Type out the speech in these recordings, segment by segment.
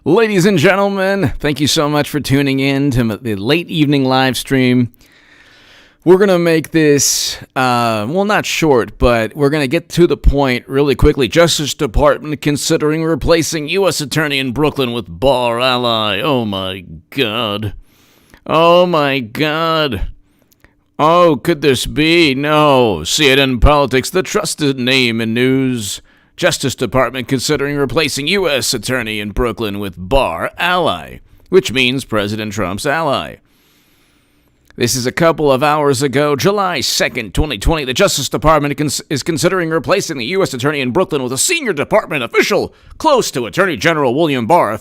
Ladies and gentlemen, thank you so much for tuning in to the late evening live stream. We're going to make this, not short, but we're going to get to the point really quickly. Justice Department considering replacing U.S. Attorney in Brooklyn with Barr ally. Oh my God. Oh my God. Oh, could this be? No. CNN Politics, the trusted name in news. Justice Department considering replacing U.S. Attorney in Brooklyn with Barr ally, which means President Trump's ally. This is a couple of hours ago, July 2nd, 2020. The Justice Department is considering replacing the U.S. Attorney in Brooklyn with a senior department official close to Attorney General William Barr. On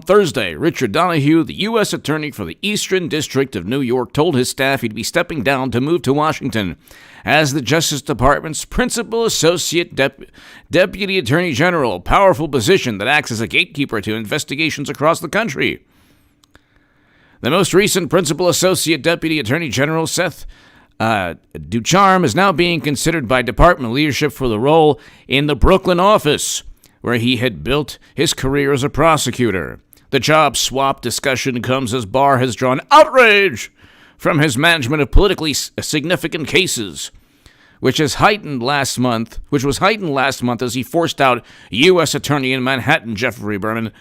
Thursday, Richard Donahue, the U.S. Attorney for the Eastern District of New York, told his staff he'd be stepping down to move to Washington as the Justice Department's principal associate deputy attorney general, a powerful position that acts as a gatekeeper to investigations across the country. The most recent principal associate deputy attorney general, Seth Ducharme, is now being considered by department leadership for the role in the Brooklyn office, where he had built his career as a prosecutor. The job swap discussion comes as Barr has drawn outrage from his management of politically significant cases, which was heightened last month as he forced out U.S. Attorney in Manhattan Geoffrey Berman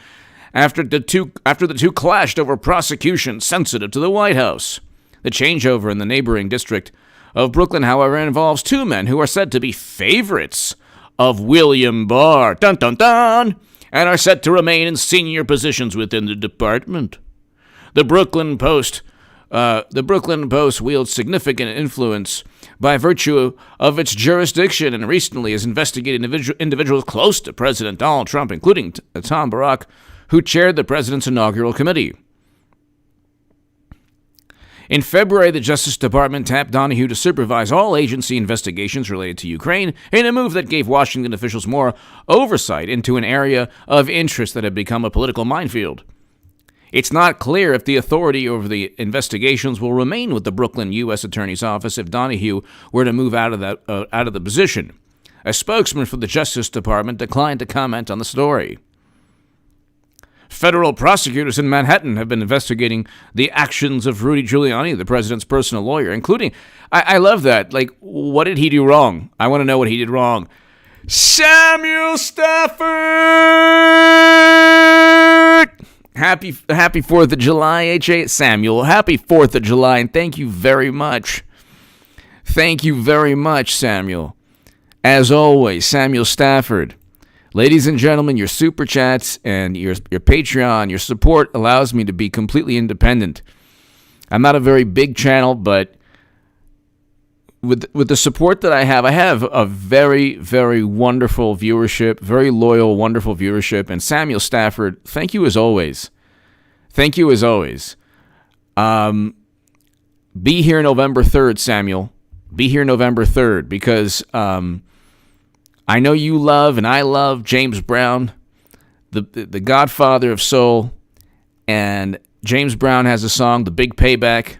after the two clashed over prosecutions sensitive to the White House. The changeover in the neighboring district of Brooklyn, however, involves two men who are said to be favorites of William Barr, dun dun dun, and are set to remain in senior positions within the department. The Brooklyn Post wields significant influence by virtue of its jurisdiction and recently has investigated individuals close to President Donald Trump, including Tom Barrack, who chaired the president's inaugural committee. In February, the Justice Department tapped Donahue to supervise all agency investigations related to Ukraine in a move that gave Washington officials more oversight into an area of interest that had become a political minefield. It's not clear if the authority over the investigations will remain with the Brooklyn U.S. Attorney's Office if Donahue were to move out of the position. A spokesman for the Justice Department declined to comment on the story. Federal prosecutors in Manhattan have been investigating the actions of Rudy Giuliani, the president's personal lawyer, including, I love that, like, what did he do wrong? I want to know what he did wrong. Samuel Stafford! Happy 4th of July, H.A. Samuel. Happy 4th of July, and thank you very much. Thank you very much, Samuel. As always, Samuel Stafford. Ladies and gentlemen, your super chats and your Patreon, your support allows me to be completely independent. I'm not a very big channel, but with the support that I have a very, very wonderful viewership, very loyal, wonderful viewership. And Samuel Stafford, thank you as always. Thank you as always. Be here November 3rd, Samuel. Be here November 3rd because I know you love and I love James Brown, the godfather of soul, and James Brown has a song, The Big Payback.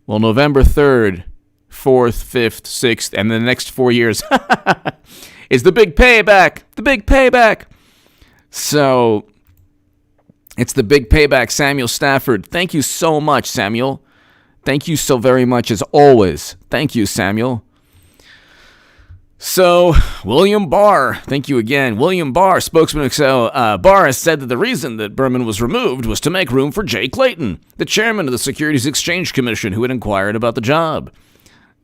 Well, November 3rd, 4th, 5th, 6th, and the next 4 years is The Big Payback, The Big Payback. So it's The Big Payback, Samuel Stafford. Thank you so much, Samuel. Thank you so very much as always. Thank you, Samuel. So, William Barr, thank you again. William Barr, spokesman. Barr has said that the reason that Berman was removed was to make room for Jay Clayton, the chairman of the Securities Exchange Commission, who had inquired about the job.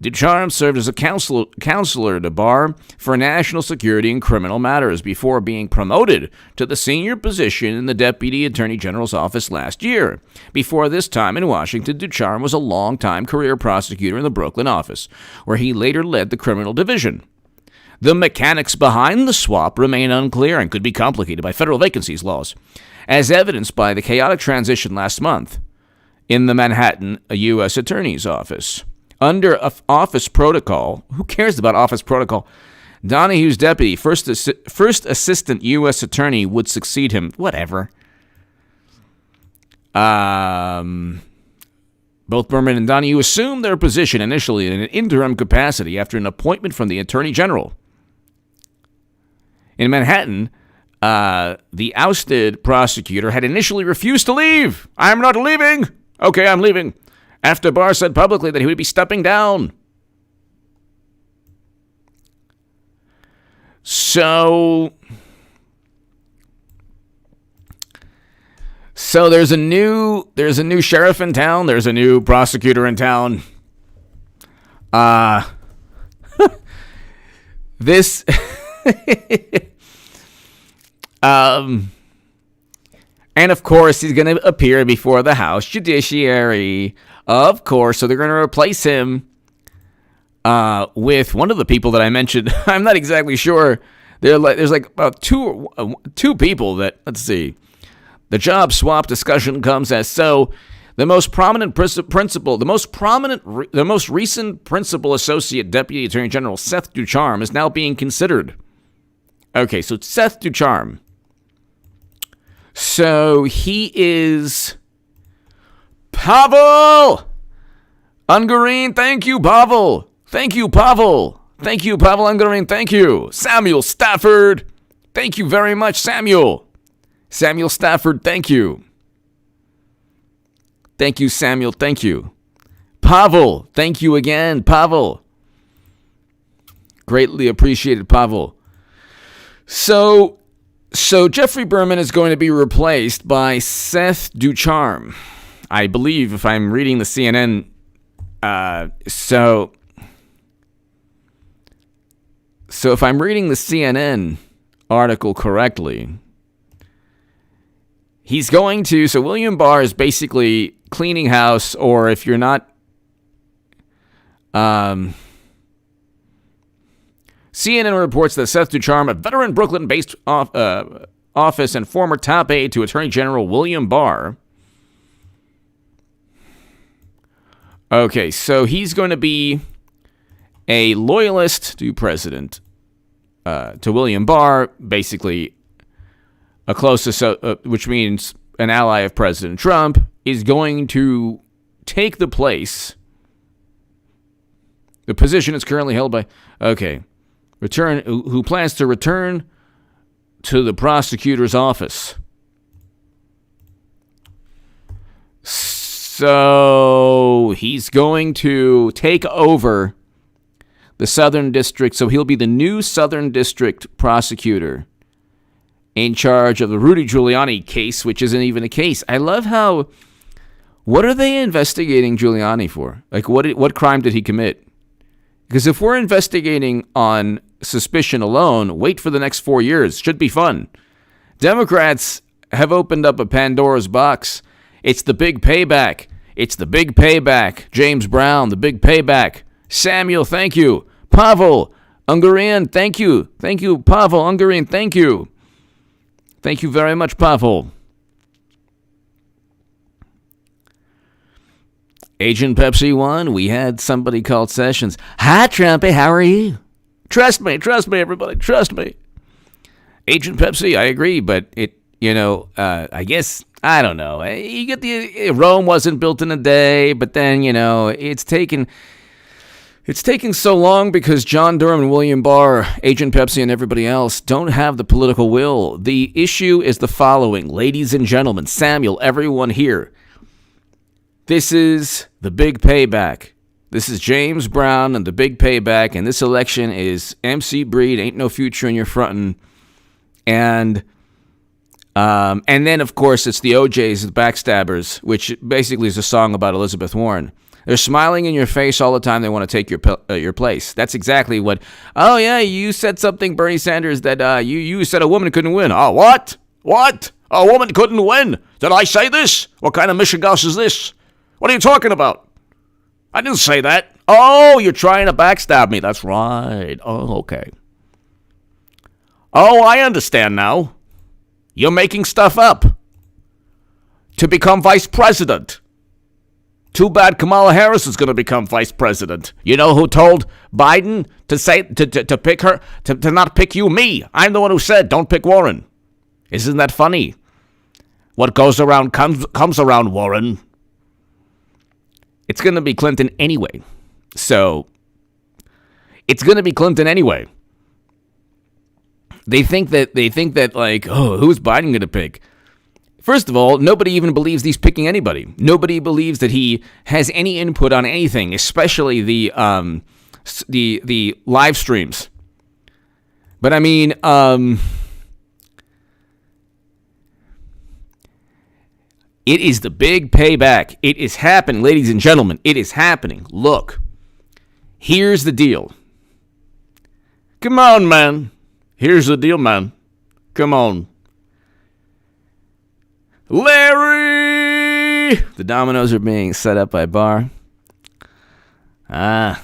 Ducharme served as a counselor to Barr for national security and criminal matters before being promoted to the senior position in the Deputy Attorney General's office last year. Before this time in Washington, Ducharme was a long-time career prosecutor in the Brooklyn office, where he later led the criminal division. The mechanics behind the swap remain unclear and could be complicated by federal vacancies laws, as evidenced by the chaotic transition last month in the Manhattan U.S. Attorney's Office. Under office protocol, who cares about office protocol? Donahue's deputy, first assistant U.S. attorney, would succeed him. Whatever. Both Berman and Donahue assumed their position initially in an interim capacity after an appointment from the Attorney General. In Manhattan, the ousted prosecutor had initially refused to leave. I'm not leaving. Okay, I'm leaving. After Barr said publicly that he would be stepping down. So there's a new sheriff in town. There's a new prosecutor in town. This and of course he's going to appear before the House Judiciary. Of course, so they're going to replace him with one of the people that I mentioned. I'm not exactly sure. There's like about two people that, let's see. The job swap discussion comes as so. The most prominent principal, the most recent principal associate deputy attorney general Seth Ducharme is now being considered. Okay, so Seth Ducharme. So he is Pavel Ungarin. Thank you, Pavel. Thank you, Pavel. Thank you, Pavel Ungarin. Thank you, Samuel Stafford. Thank you very much, Samuel. Samuel Stafford. Thank you. Thank you, Samuel. Thank you. Pavel. Thank you again, Pavel. Greatly appreciated, Pavel. So Jeffrey Berman is going to be replaced by Seth Ducharme. I believe, if I'm reading the CNN, so if I'm reading the CNN article correctly, he's going to, so William Barr is basically cleaning house, or if you're not, CNN reports that Seth Ducharme, a veteran Brooklyn-based office and former top aide to Attorney General William Barr. Okay, so he's going to be a loyalist to President, to William Barr, basically a close, which means an ally of President Trump, is going to take the place. The position is currently held by, who plans to return to the prosecutor's office. So he's going to take over the Southern District. So he'll be the new Southern District prosecutor in charge of the Rudy Giuliani case, which isn't even a case. I love how, what are they investigating Giuliani for? Like, what crime did he commit? Because if we're investigating on suspicion alone, wait for the next 4 years. Should be fun. Democrats have opened up a Pandora's box. It's the big payback. It's the big payback. James Brown, the big payback. Samuel, thank you. Pavel Ungarin, thank you. Thank you, Pavel Ungarin, thank you. Thank you very much, Pavel. Agent Pepsi 1, we had somebody called Sessions. Hi, Trumpy, how are you? Trust me, everybody, trust me. Agent Pepsi, I agree, but I guess, I don't know. You get Rome wasn't built in a day, but then, it's taken so long because John Durham and William Barr, Agent Pepsi, and everybody else don't have the political will. The issue is the following, ladies and gentlemen, Samuel, everyone here. This is the big payback. This is James Brown and the big payback, and this election is MC Breed, ain't no future in your frontin'. And then, of course, it's the OJs, the backstabbers, which basically is a song about Elizabeth Warren. They're smiling in your face all the time. They want to take your place. That's exactly what. Oh yeah, you said something, Bernie Sanders, that you said a woman couldn't win. Oh, what? What? A woman couldn't win? Did I say this? What kind of mishegoss is this? What are you talking about? I didn't say that. Oh, you're trying to backstab me. That's right. Oh, okay. Oh, I understand now. You're making stuff up to become vice president. Too bad Kamala Harris is going to become vice president. You know who told Biden to say to pick her, to not pick you? Me. I'm the one who said don't pick Warren. Isn't that funny? What goes around comes around, Warren. It's going to be Clinton anyway. So it's going to be Clinton anyway. They think that like, oh, who's Biden going to pick? First of all, nobody even believes he's picking anybody. Nobody believes that he has any input on anything, especially the live streams. But I mean, it is the big payback. It is happening, ladies and gentlemen. It is happening. Look, here's the deal. Come on, man. Here's the deal, man. Come on. Larry! The dominoes are being set up by Barr. I'm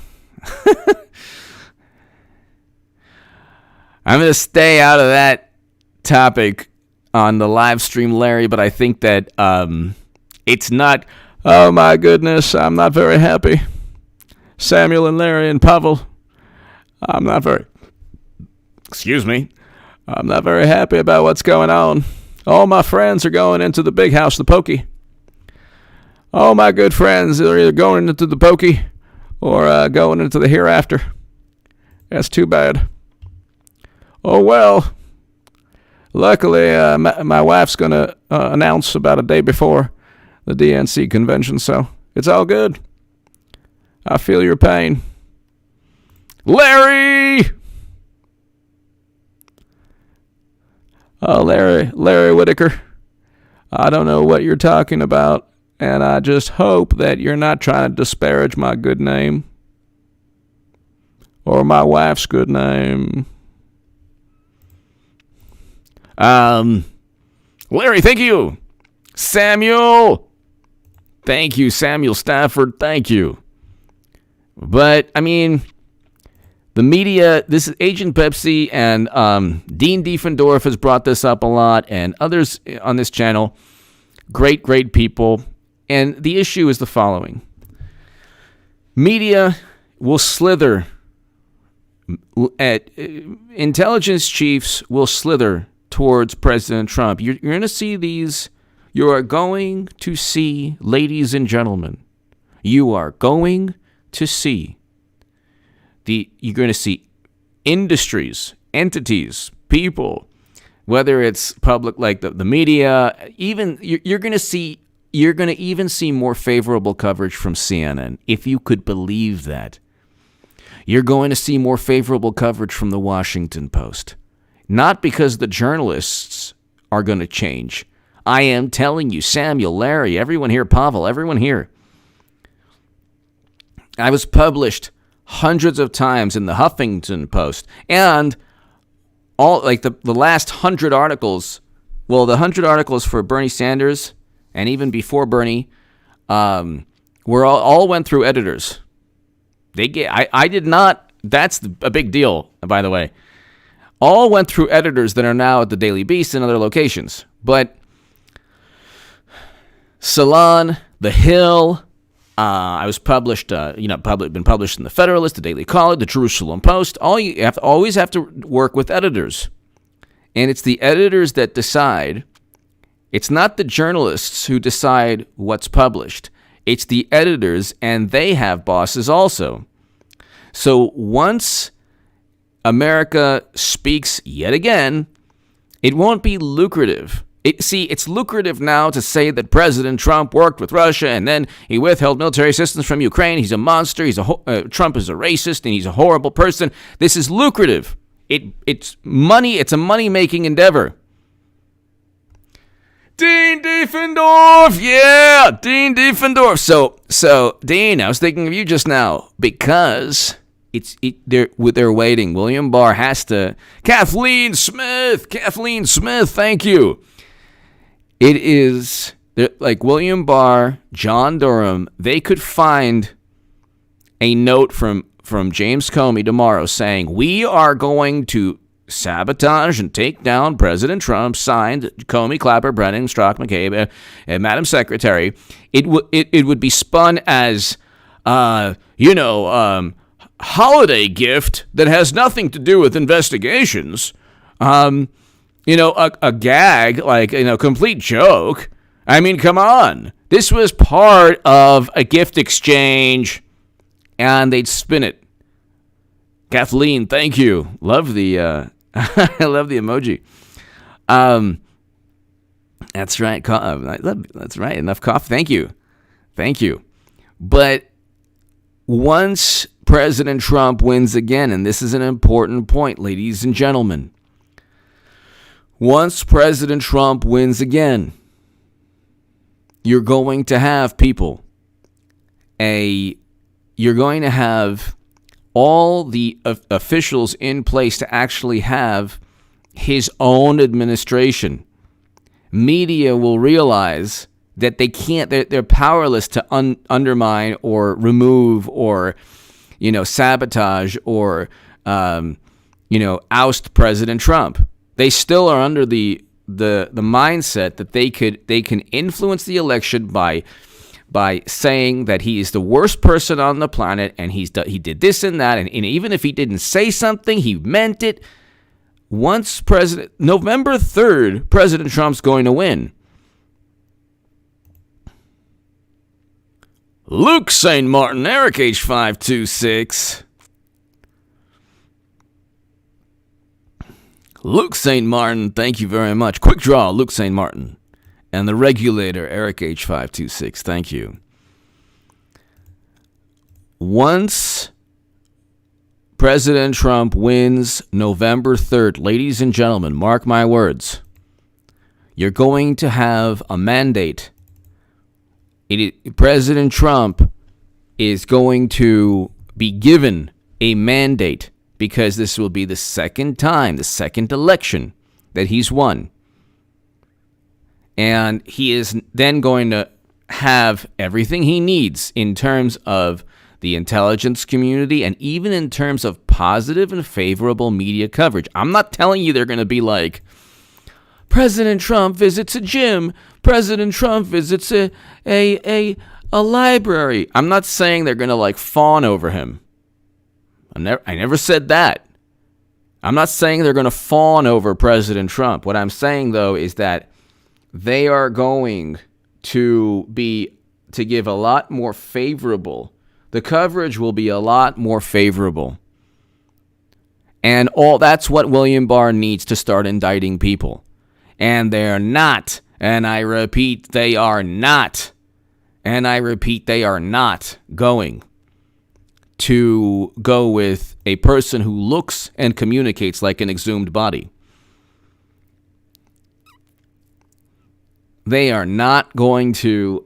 going to stay out of that topic on the live stream, Larry, but I think that it's not, oh my goodness, I'm not very happy. Samuel and Larry and Pavel, I'm not very happy about what's going on. All my friends are going into the big house, the pokey. All my good friends are either going into the pokey or going into the hereafter. That's too bad. Oh, well. Luckily, my wife's going to announce about a day before the DNC convention, so it's all good. I feel your pain. Larry! Larry Whitaker, I don't know what you're talking about, and I just hope that you're not trying to disparage my good name or my wife's good name. Larry, thank you. Samuel, thank you. Samuel Stafford, thank you. But, I mean, the media, this is Agent Pepsi and Dean Diefendorf has brought this up a lot, and others on this channel. Great people. And the issue is the following. Media will slither. Intelligence chiefs will slither towards President Trump. You're going to see these. You are going to see, ladies and gentlemen, you are going to see you're going to see industries, entities, people, whether it's public like the media, even you're going to even see more favorable coverage from CNN, if you could believe that. You're going to see more favorable coverage from the Washington Post. Not because the journalists are going to change. I am telling you, Samuel, Larry, everyone here, Pavel, everyone here. I was published hundreds of times in the Huffington Post, and all like the last 100 articles, well, the 100 articles for Bernie Sanders and even before Bernie, were all went through editors. I did not. That's a big deal, by the way. All went through editors that are now at the Daily Beast and other locations. But Salon, The Hill, I was published, been published in the Federalist, the Daily Caller, the Jerusalem Post. Always have to work with editors. And it's the editors that decide. It's not the journalists who decide what's published. It's the editors, and they have bosses also. So once America speaks yet again, it won't be lucrative. It's lucrative now to say that President Trump worked with Russia and then he withheld military assistance from Ukraine. He's a monster. Trump is a racist and he's a horrible person. This is lucrative. It's money. It's a money-making endeavor. Dean Diefendorf, yeah, Dean Diefendorf. So Dean, I was thinking of you just now because they're waiting. William Barr has to. Kathleen Smith, thank you. It is like William Barr, John Durham. They could find a note from James Comey tomorrow saying we are going to sabotage and take down President Trump, signed Comey, Clapper, Brennan, Strzok, McCabe, and Madam Secretary. It would be spun as, holiday gift that has nothing to do with investigations. A gag, complete joke. I mean, come on. This was part of a gift exchange, and they'd spin it. Kathleen, thank you. Love the I love the emoji. That's right. That's right. Enough coffee. Thank you. But once President Trump wins again, and this is an important point, ladies and gentlemen, once President Trump wins again, you're going to have you're going to have all the officials in place to actually have his own administration. Media will realize that they can't, they're powerless to undermine or remove or, sabotage or, oust President Trump. They still are under the mindset that they can influence the election by saying that he is the worst person on the planet and he did this and that, and even if he didn't say something, he meant it. Once November 3rd, President Trump's going to win. Luke St. Martin, Eric H526. Luke St. Martin, thank you very much. Quick draw, Luke St. Martin. And the regulator, Eric H526, thank you. Once President Trump wins November 3rd, ladies and gentlemen, mark my words, you're going to have a mandate. President Trump is going to be given a mandate because this will be the second election that he's won. And he is then going to have everything he needs in terms of the intelligence community and even in terms of positive and favorable media coverage. I'm not telling you they're going to be like, President Trump visits a gym, President Trump visits a library. I'm not saying they're going to fawn over him. I never said that. I'm not saying they're going to fawn over President Trump. What I'm saying, though, is that they are going to give a lot more favorable. The coverage will be a lot more favorable. And that's what William Barr needs to start indicting people. And they're not. And I repeat, they are not. And I repeat, they are not going to go with a person who looks and communicates like an exhumed body. They are not going to,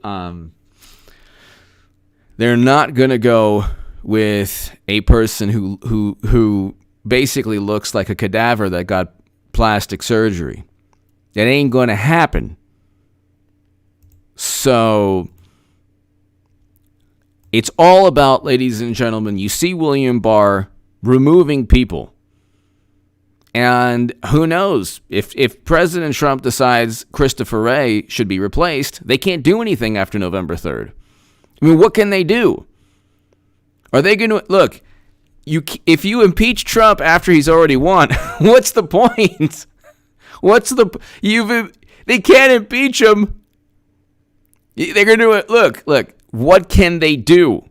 they're not going to go with a person who basically looks like a cadaver that got plastic surgery. That ain't going to happen. So it's all about, ladies and gentlemen, you see William Barr removing people. And who knows, if President Trump decides Christopher Wray should be replaced, they can't do anything after November 3rd. I mean, what can they do? Are they going to, look, if you impeach Trump after he's already won, what's the point? They can't impeach him. They're going to do it. Look, what can they do?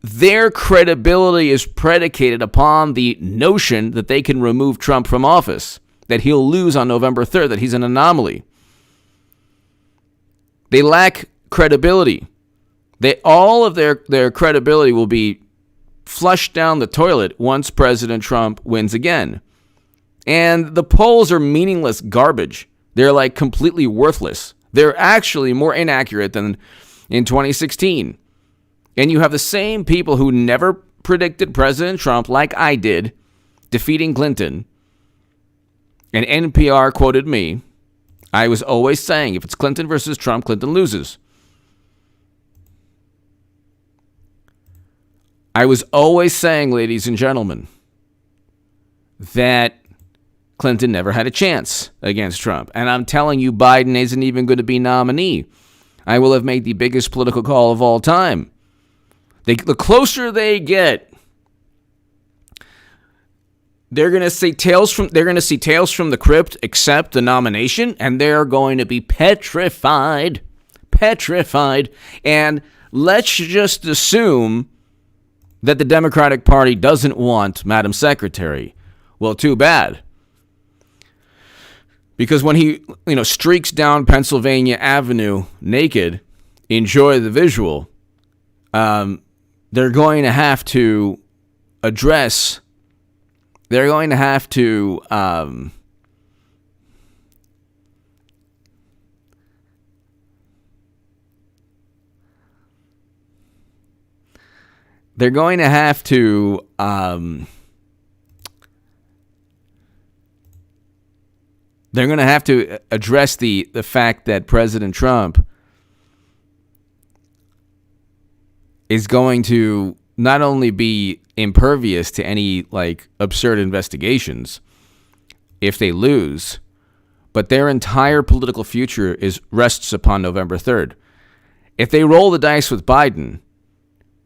Their credibility is predicated upon the notion that they can remove Trump from office, that he'll lose on November 3rd, that he's an anomaly. They lack credibility. All of their credibility will be flushed down the toilet once President Trump wins again. And the polls are meaningless garbage. They're completely worthless. They're actually more inaccurate than in 2016. And you have the same people who never predicted President Trump, like I did, defeating Clinton. And NPR quoted me. I was always saying, if it's Clinton versus Trump, Clinton loses. I was always saying, ladies and gentlemen, that Clinton never had a chance against Trump. And I'm telling you, Biden isn't even going to be nominee. I will have made the biggest political call of all time. The closer they get, they're going to see tales from the crypt accept the nomination, and they're going to be petrified. And let's just assume that the Democratic Party doesn't want Madam Secretary. Well, too bad. Because when he, streaks down Pennsylvania Avenue naked, enjoy the visual, they're going to have to address, they're going to have to, they're going to have to address the fact that President Trump is going to not only be impervious to any absurd investigations if they lose, but their entire political future rests upon November 3rd. If they roll the dice with Biden,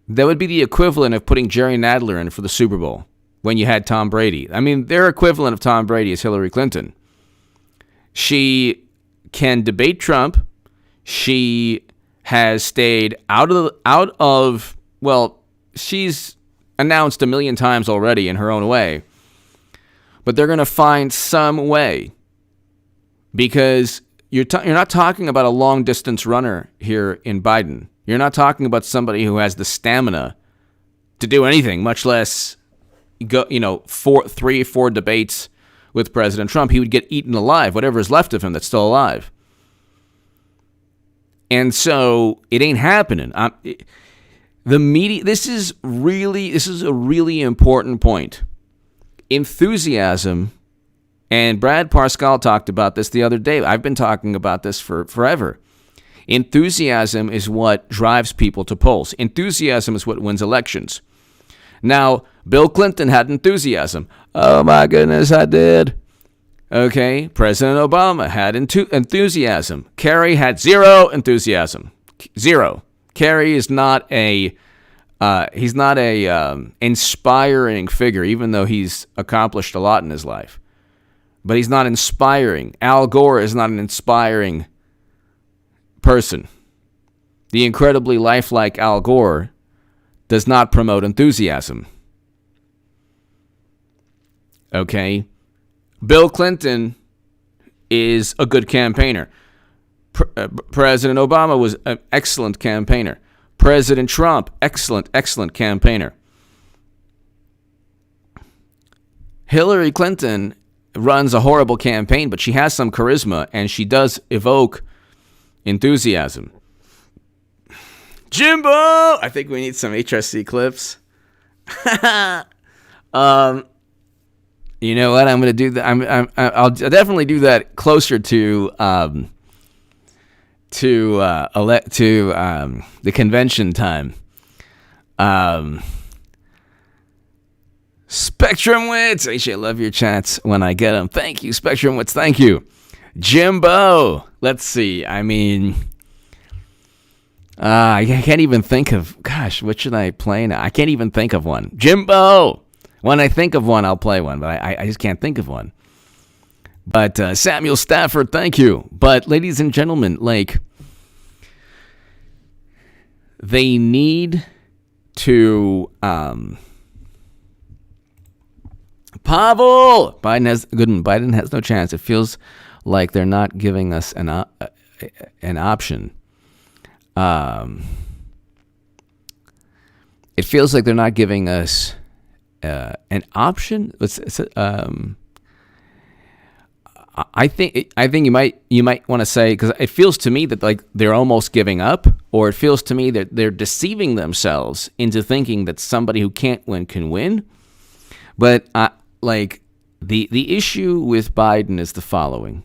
that would be the equivalent of putting Jerry Nadler in for the Super Bowl when you had Tom Brady. I mean, their equivalent of Tom Brady is Hillary Clinton. She can debate Trump. She has stayed out of, she's announced a million times already in her own way. But they're going to find some way, because you're not talking about a long-distance runner here in Biden. You're not talking about somebody who has the stamina to do anything, much less go, 3-4 debates with President Trump. He would get eaten alive, whatever is left of him that's still alive. And so it ain't happening. The media. This is a really important point. Enthusiasm, and Brad Parscale talked about this the other day. I've been talking about this for forever. Enthusiasm is what drives people to polls. Enthusiasm is what wins elections. Now, Bill Clinton had enthusiasm. Oh my goodness, I did. Okay, President Obama had enthusiasm. Kerry had zero enthusiasm. Zero. Kerry is not a inspiring figure, even though he's accomplished a lot in his life. But he's not inspiring. Al Gore is not an inspiring person. The incredibly lifelike Al Gore does not promote enthusiasm. Okay? Bill Clinton is a good campaigner. President Obama was an excellent campaigner. President Trump, excellent campaigner. Hillary Clinton runs a horrible campaign, but she has some charisma, and she does evoke enthusiasm. Jimbo! I think we need some HSC clips. You know what? I'm going to do that. I'll definitely do that closer to the convention time. Spectrum Wits. Actually, I love your chats when I get them. Thank you, Spectrum Wits. Thank you. Jimbo. Let's see. I mean, I can't even think of, gosh, what should I play now? I can't even think of one. Jimbo. When I think of one, I'll play one, but I just can't think of one. But Samuel Stafford, thank you. But ladies and gentlemen, they need to Pavel. Biden has no chance. It feels like they're not giving us an option. It feels like they're not giving us an option. I think you might want to say, because it feels to me that they're almost giving up, or it feels to me that they're deceiving themselves into thinking that somebody who can't win can win. But the issue with Biden is the following: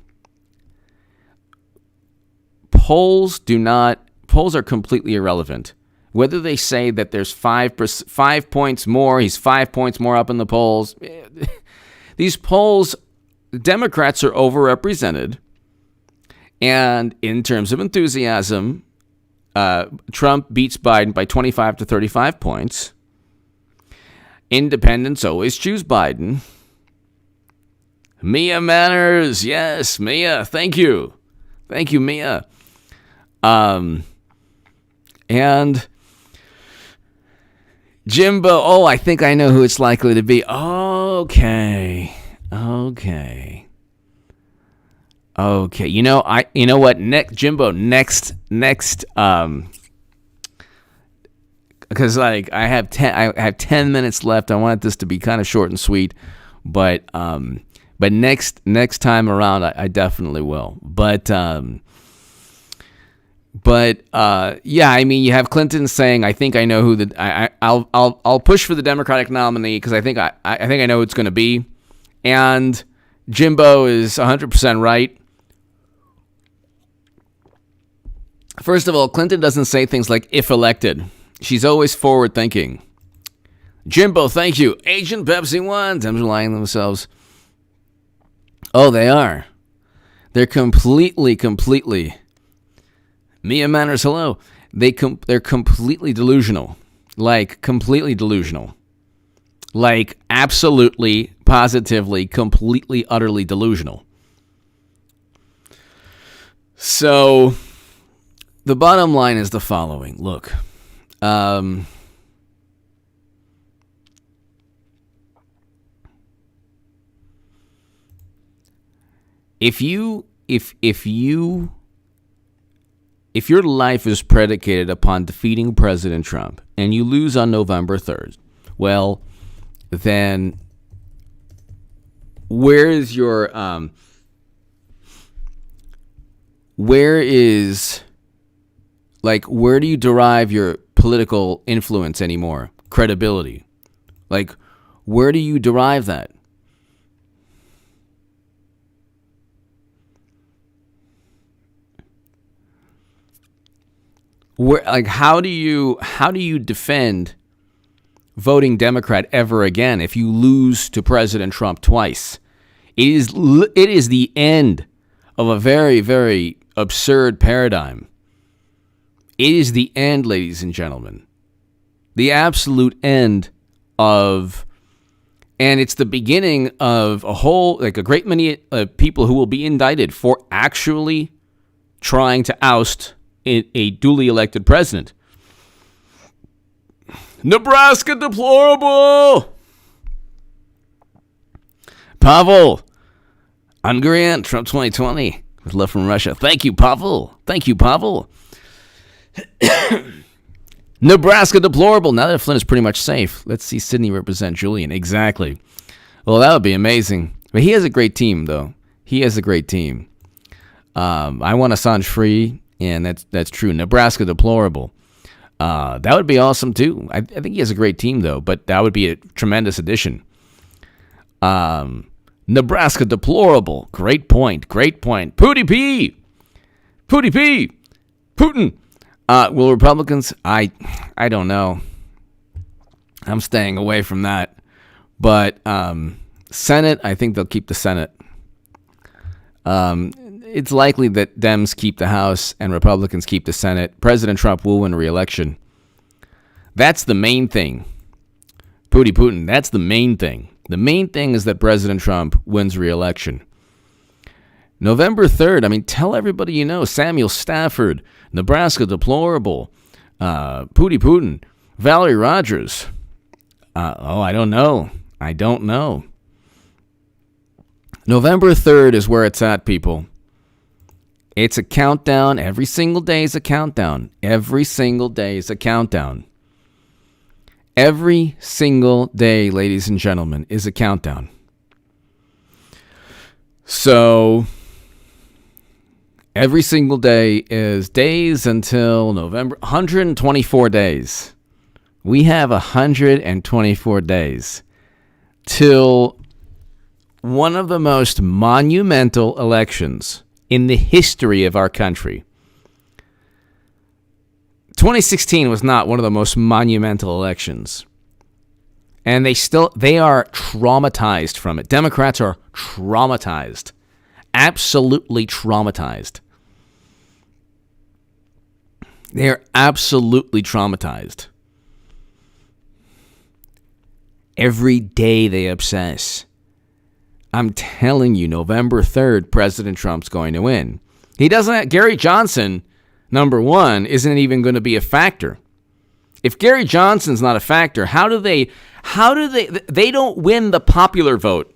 polls are completely irrelevant. Whether they say that there's 5 points more, he's 5 points more up in the polls. These polls, Democrats are overrepresented. And in terms of enthusiasm, Trump beats Biden by 25 to 35 points. Independents always choose Biden. Mia Manners, yes, Mia, thank you. Thank you, Mia. And Jimbo. Oh, I think I know who it's likely to be. Okay. You know what? Jimbo. Next. Because I have 10 minutes left. I want this to be kind of short and sweet, but next time around, I definitely will. Yeah, I mean, you have Clinton saying, "I think I know who I'll push for the Democratic nominee because I think I know who it's going to be," and Jimbo is 100% right. First of all, Clinton doesn't say things like "if elected." She's always forward thinking. Jimbo, thank you. Agent Pepsi 1. Dems are lying themselves. Oh, they are. They're completely. Mia Manners, hello. They're completely delusional. Completely delusional. Absolutely, positively, completely, utterly delusional. So, the bottom line is the following. Look. If your life is predicated upon defeating President Trump and you lose on November 3rd, well, then where do you derive your political influence anymore? Credibility. Where do you derive that? How do you defend voting Democrat ever again if you lose to President Trump twice? It is the end of a very, very absurd paradigm. It is the end, ladies and gentlemen. The absolute end of, and it's the beginning of a great many people who will be indicted for actually trying to oust a duly elected president. Nebraska deplorable. Pavel. Ungarian, Trump 2020. With love from Russia. Thank you, Pavel. Nebraska deplorable. Now that Flynn is pretty much safe, let's see Sydney represent Julian. Exactly. Well, that would be amazing. But he has a great team, though. I want Assange free, and that's true. Nebraska deplorable. That would be awesome, too. I think he has a great team, though, but that would be a tremendous addition. Nebraska deplorable. Great point. Pooty P. Putin. Will Republicans? I don't know. I'm staying away from that. But Senate, I think they'll keep the Senate. It's likely that Dems keep the House and Republicans keep the Senate. President Trump will win re-election. That's the main thing. Putin, that's the main thing. The main thing is that President Trump wins re-election. November 3rd, tell everybody you know. Samuel Stafford, Nebraska deplorable, Putin, Valerie Rogers. I don't know. November 3rd is where it's at, people. It's a countdown. Every single day is a countdown. Every single day, ladies and gentlemen, is a countdown. So, every single day is days until November. 124 days. We have 124 days till one of the most monumental elections in the history of our country. 2016 was not one of the most monumental elections. And they are traumatized from it. Democrats are traumatized. Absolutely traumatized. They're absolutely traumatized. Every day they obsess. I'm telling you, November 3rd, President Trump's going to win. Gary Johnson, number one, isn't even going to be a factor. If Gary Johnson's not a factor, how do they don't win the popular vote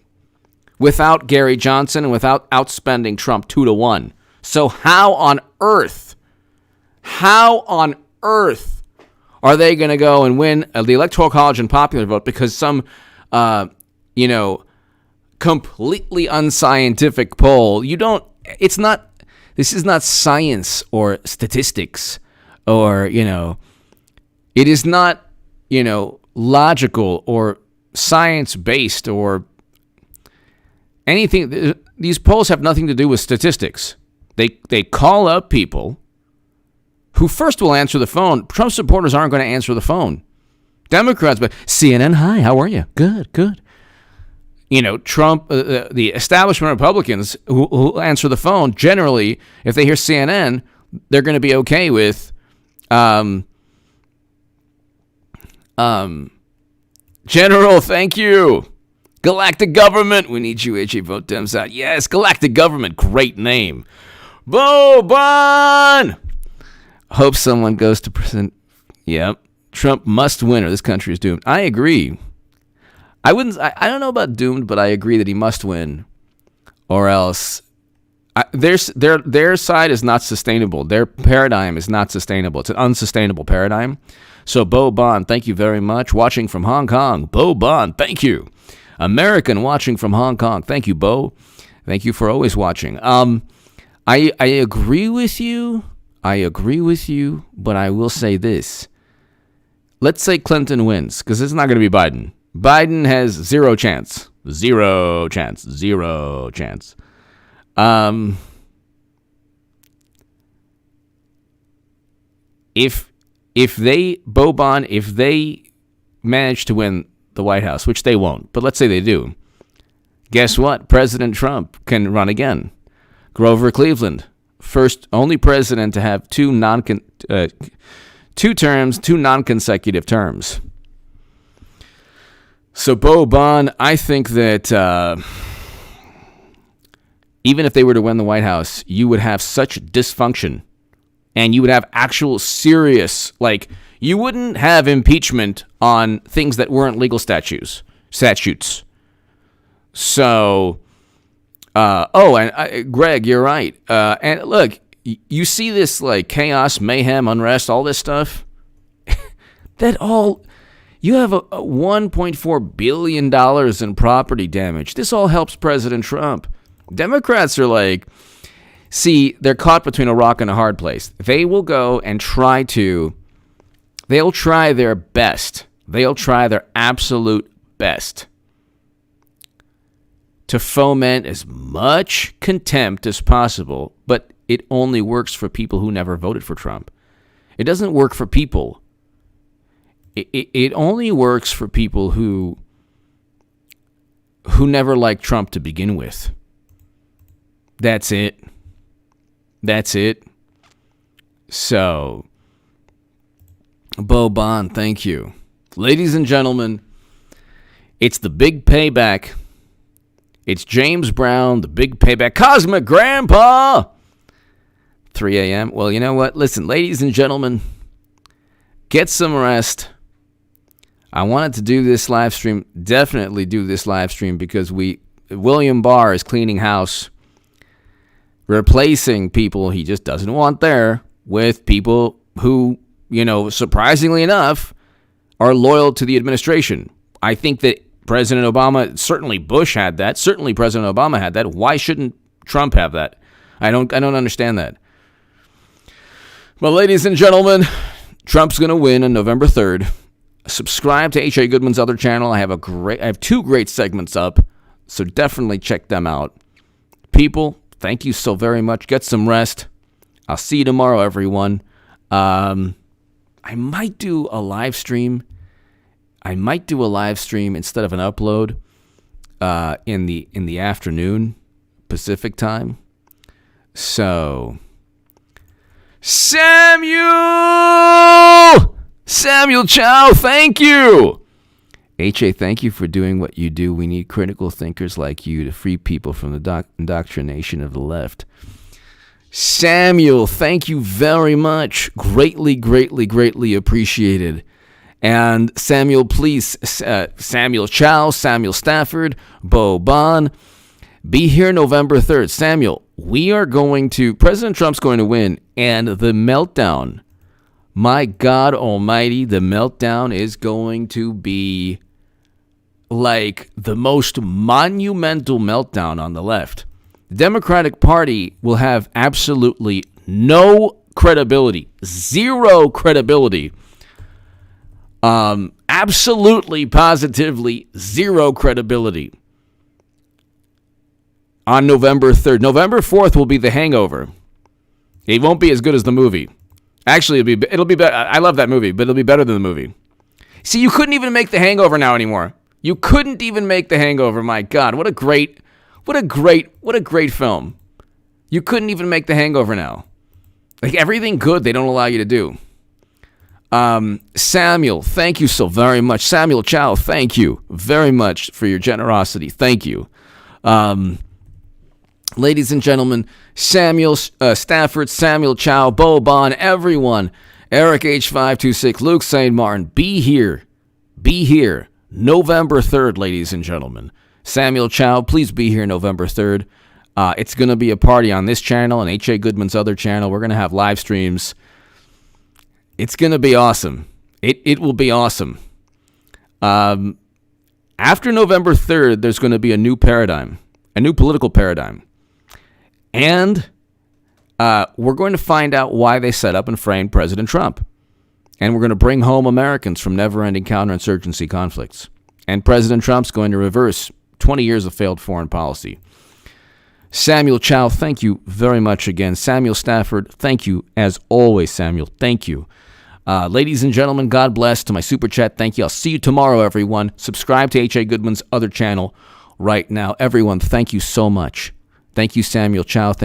without Gary Johnson and without outspending Trump 2-1. So how on earth are they going to go and win the Electoral College and popular vote because some, completely unscientific poll? This is not science or statistics or, it is not, logical or science-based or anything. These polls have nothing to do with statistics. They call up people who first will answer the phone. Trump supporters aren't going to answer the phone. Democrats, but CNN, hi, how are you? Good. Trump, the establishment Republicans who answer the phone, generally, if they hear CNN, they're going to be okay with General, thank you. Galactic Government, we need you, HA, vote Dems out. Yes, Galactic Government, great name. Boban! Hope someone goes to prison. Yep. Trump must win or this country is doomed. I agree. I don't know about doomed, but I agree that he must win or else their side is not sustainable. Their paradigm is not sustainable. It's an unsustainable paradigm. So Bo Bon, thank you very much. Watching from Hong Kong. Bo Bon, thank you. American watching from Hong Kong. Thank you, Bo. Thank you for always watching. I agree with you. But I will say this. Let's say Clinton wins, because it's not going to be Biden. Biden has zero chance. If they manage to win the White House, which they won't, but let's say they do, guess what? President Trump can run again. Grover Cleveland, only president to have two non-consecutive terms. So Bo Bon, I think that even if they were to win the White House, you would have such dysfunction. And you would have actual serious, you wouldn't have impeachment on things that weren't legal statutes. So, Greg, you're right. And look, you see this chaos, mayhem, unrest, all this stuff. You have a $1.4 billion in property damage. This all helps President Trump. Democrats are see, they're caught between a rock and a hard place. They will go and they'll try their best. They'll try their absolute best to foment as much contempt as possible, but it only works for people who never voted for Trump. It doesn't work for people. It only works for people who never liked Trump to begin with. That's it. So, Bo Bon, thank you. Ladies and gentlemen, it's the big payback. It's James Brown, the big payback. Cosmic Grandpa! 3 a.m. Well, you know what? Listen, ladies and gentlemen, get some rest. I wanted to do this live stream, definitely do this live stream, because William Barr is cleaning house, replacing people he just doesn't want there with people who, surprisingly enough, are loyal to the administration. I think that President Obama, certainly Bush had that. Certainly President Obama had that. Why shouldn't Trump have that? I don't understand that. But ladies and gentlemen, Trump's going to win on November 3rd. Subscribe to H.A. Goodman's other channel. I have two great segments up, so definitely check them out. People, thank you so very much. Get some rest. I'll see you tomorrow, everyone. I might do a live stream. Instead of an upload in the afternoon Pacific time. So, Samuel Chow, thank you. H.A., thank you for doing what you do. We need critical thinkers like you to free people from the indoctrination of the left. Samuel, thank you very much. Greatly, greatly, greatly appreciated. And Samuel Chow, Samuel Stafford, Bo Bon, be here November 3rd. Samuel, President Trump's going to win, and the meltdown, my God almighty, the meltdown is going to be like the most monumental meltdown on the left. The Democratic Party will have absolutely no credibility, zero credibility. Absolutely, positively, zero credibility on November 3rd. November 4th will be The Hangover. It won't be as good as the movie. Actually, it'll be better. I love that movie, but it'll be better than the movie. See, you couldn't even make The Hangover now anymore. You couldn't even make The Hangover. My God, what a great film. You couldn't even make The Hangover now. Like, everything good they don't allow you to do. Samuel, thank you so very much. Samuel Chow, thank you very much for your generosity. Thank you. Ladies and gentlemen, Samuel Stafford, Samuel Chow, Bo Bon, everyone, Eric H526, Luke St. Martin, be here. Be here. November 3rd, ladies and gentlemen. Samuel Chow, please be here November 3rd. It's going to be a party on this channel and H.A. Goodman's other channel. We're going to have live streams. It's going to be awesome. It will be awesome. After November 3rd, there's going to be a new paradigm, a new political paradigm. And we're going to find out why they set up and framed President Trump. And we're going to bring home Americans from never-ending counterinsurgency conflicts. And President Trump's going to reverse 20 years of failed foreign policy. Samuel Chow, thank you very much again. Samuel Stafford, thank you as always, Samuel. Thank you. Ladies and gentlemen, God bless. To my super chat, thank you. I'll see you tomorrow, everyone. Subscribe to H.A. Goodman's other channel right now. Everyone, thank you so much. Thank you, Samuel Chow. Thank you.